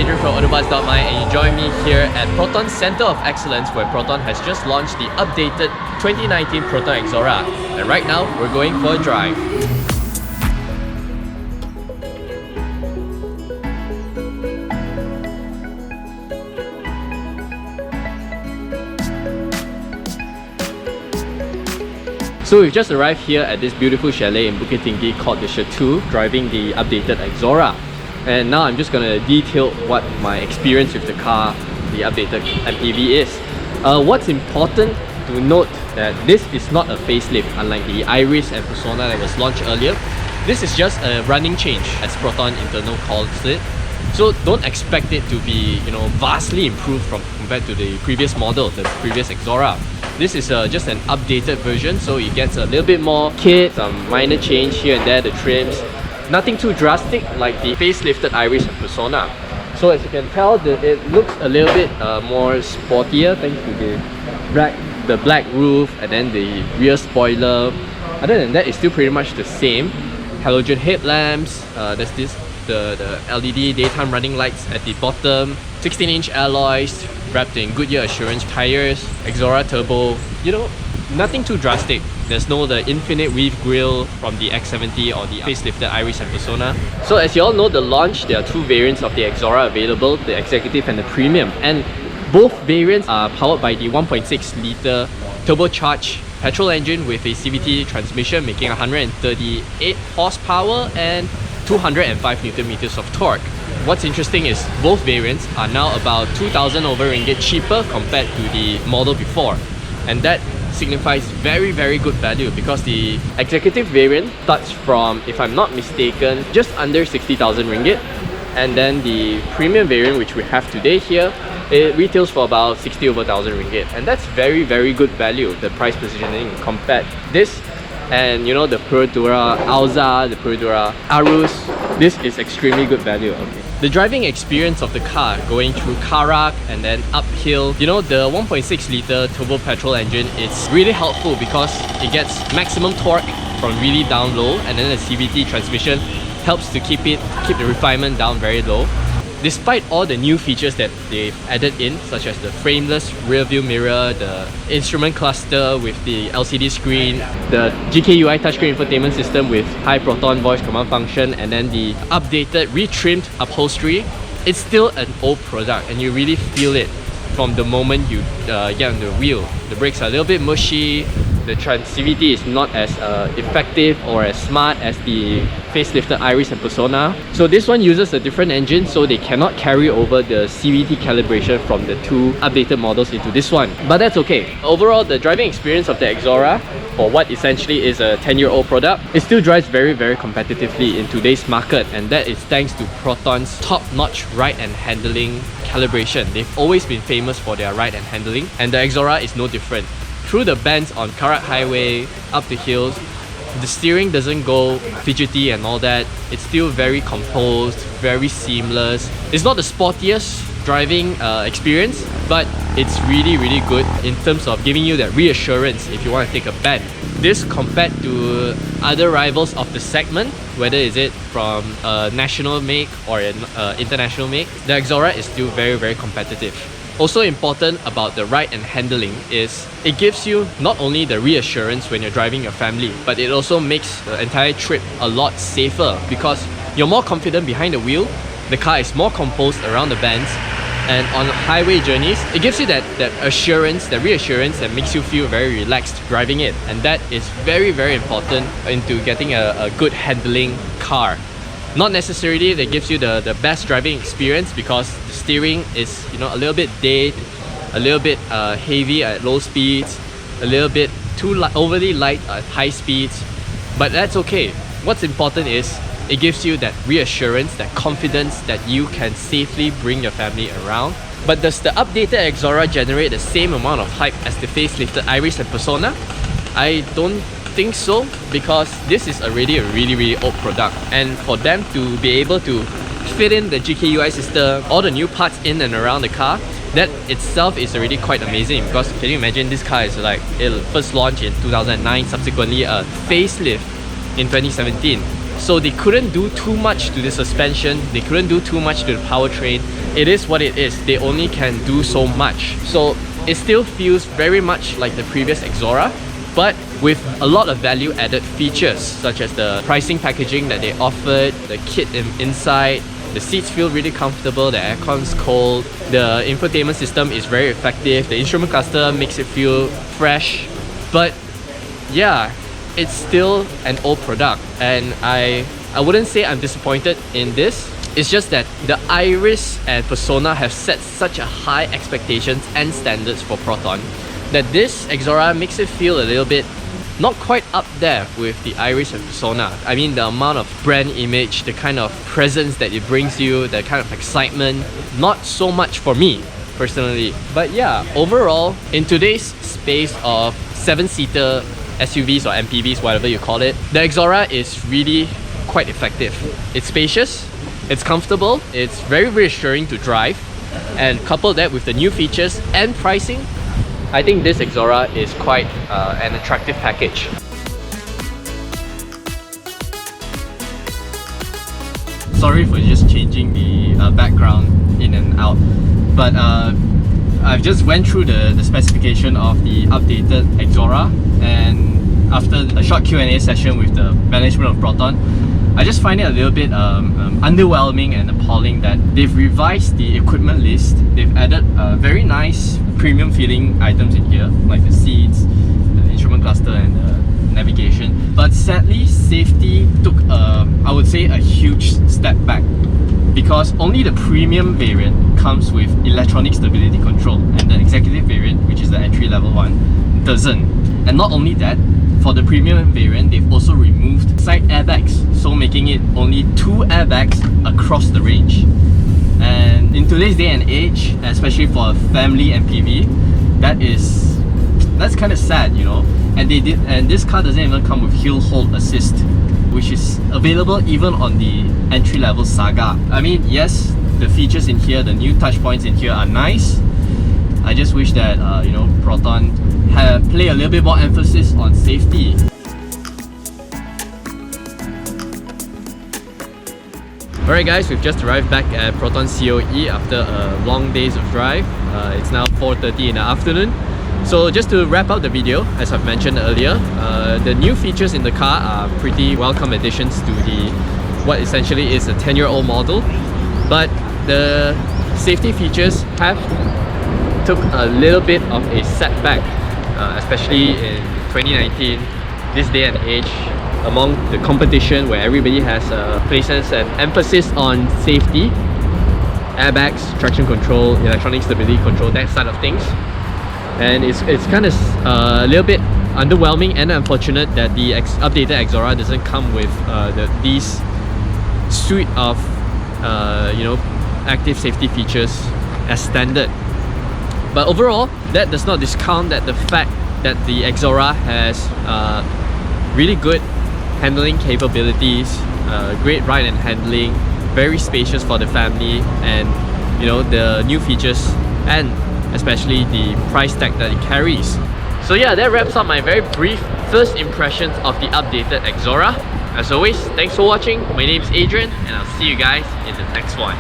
Adrian from AutoBuzz.my, and you join me here at Proton's Center of Excellence, where Proton has just launched the updated 2019 Proton Exora. And right now, we're going for a drive. So we've just arrived here at this beautiful chalet in Bukit Tinggi called the Chateau, driving the updated Exora. And now I'm just going to detail what my experience with the car, the updated MPV is. What's important to note that this is not a facelift, unlike the Iris and Persona that was launched earlier. This is just a running change, as Proton internal calls it. So don't expect it to be, vastly improved compared to the previous model, the previous Exora. This is just an updated version, so it gets a little bit more kit, some minor change here and there, the trims. Nothing too drastic like the facelifted Iris and Persona. So as you can tell, it looks a little bit more sportier thanks to the black roof and then the rear spoiler. Other than that, it's still pretty much the same. Halogen headlamps, there's the LED daytime running lights at the bottom, 16-inch alloys wrapped in Goodyear Assurance tires, Exora Turbo, nothing too drastic. There's no the infinite weave grille from the X70 or the facelifted Iris and Persona. So as you all know, the launch, there are two variants of the Exora available, the Executive and the Premium. And both variants are powered by the 1.6-litre turbocharged petrol engine with a CVT transmission, making 138 horsepower and 205 Nm of torque. What's interesting is both variants are now about 2,000 ringgit cheaper compared to the model before. And that signifies very, very good value because the executive variant starts from, if I'm not mistaken, just under 60,000 ringgit. And then the premium variant, which we have today here, it retails for about 60,000 ringgit. And that's very, very good value, the price positioning compared this and the Puradura Alza, the Puradura Arus. This is extremely good value. Okay. The driving experience of the car going through Karak and then uphill, the 1.6-litre turbo petrol engine is really helpful because it gets maximum torque from really down low, and then the CVT transmission helps to keep the refinement down very low. Despite all the new features that they've added in, such as the frameless rear view mirror, the instrument cluster with the LCD screen, the GKUI touchscreen infotainment system with high Proton voice command function, and then the updated, retrimmed upholstery, it's still an old product and you really feel it from the moment you get on the wheel. The brakes are a little bit mushy, the CVT is not as effective or as smart as the facelifted Iris and Persona. So this one uses a different engine, so they cannot carry over the CVT calibration from the two updated models into this one. But that's okay. Overall, the driving experience of the Exora, for what essentially is a 10-year-old product, it still drives very, very competitively in today's market, and that is thanks to Proton's top-notch ride and handling calibration. They've always been famous for their ride and handling, and the Exora is no different. Through the bends on Karak Highway, up the hills, the steering doesn't go fidgety and all that. It's still very composed, very seamless. It's not the sportiest driving experience, but it's really, really good in terms of giving you that reassurance if you want to take a bend. This, compared to other rivals of the segment, whether is it from a national make or an international make, the Exora is still very, very competitive. Also important about the ride and handling is it gives you not only the reassurance when you're driving your family, but it also makes the entire trip a lot safer because you're more confident behind the wheel, the car is more composed around the bends, and on highway journeys, it gives you that assurance, that reassurance that makes you feel very relaxed driving it. And that is very, very important into getting a good handling car. Not necessarily that gives you the best driving experience because the steering is a little bit dead, a little bit heavy at low speeds, a little bit too overly light at high speeds, but that's okay. What's important is it gives you that reassurance, that confidence that you can safely bring your family around. But does the updated Exora generate the same amount of hype as the facelifted Iris and Persona? I don't think so, because this is already a really, really old product, and for them to be able to fit in the GKUI system, all the new parts in and around the car, that itself is already quite amazing. Because can you imagine, this car is like, it first launched in 2009, subsequently a facelift in 2017. So they couldn't do too much to the suspension, they couldn't do too much to the powertrain. It is what it is, they only can do so much. So it still feels very much like the previous Exora, but with a lot of value added features, such as the pricing packaging that they offered, the kit inside, the seats feel really comfortable, the aircon's cold, the infotainment system is very effective, the instrument cluster makes it feel fresh. But yeah, it's still an old product, and I wouldn't say I'm disappointed in this. It's just that the Iris and Persona have set such a high expectations and standards for Proton that this Exora makes it feel a little bit not quite up there with the Iris and Persona. I mean, the amount of brand image, the kind of presence that it brings you, the kind of excitement, not so much for me personally. But yeah, overall, in today's space of 7-seater SUVs or MPVs, whatever you call it, the Exora is really quite effective. It's spacious, it's comfortable, it's very reassuring to drive, and couple that with the new features and pricing, I think this Exora is quite an attractive package. Sorry for just changing the background in and out, but I've just went through the specification of the updated Exora, and after a short Q&A session with the management of Proton, I just find it a little bit underwhelming and appalling that they've revised the equipment list. They've added very nice premium feeling items in here, like the seats, the instrument cluster and the navigation. But sadly, safety took I would say a huge step back, because only the premium variant comes with electronic stability control, and the executive variant, which is the entry-level one, doesn't. And not only that, for the premium variant, they've also removed side airbags, so making it only 2 airbags across the range. And in today's day and age, especially for a family MPV, that's kind of sad, you know. And this car doesn't even come with hill hold assist, which is available even on the entry-level Saga. I mean, yes, the features in here, the new touch points in here are nice. I just wish that you know, Proton had play a little bit more emphasis on safety. Alright guys, we've just arrived back at Proton COE after a long days of drive. It's now 4:30 in the afternoon. So just to wrap up the video, as I've mentioned earlier, the new features in the car are pretty welcome additions to what essentially is a 10-year-old model. But the safety features have took a little bit of a setback, especially in 2019, this day and age, among the competition where everybody has places an emphasis on safety, airbags, traction control, electronic stability control, that side of things. And it's kind of a little bit underwhelming and unfortunate that the updated Exora doesn't come with these suite of you know, active safety features as standard. But overall, that does not discount the fact that the Exora has really good handling capabilities, great ride and handling, very spacious for the family, and you know, the new features and especially the price tag that it carries. So yeah, that wraps up my very brief first impressions of the updated Exora. As always, thanks for watching. My name is Adrian, and I'll see you guys in the next one.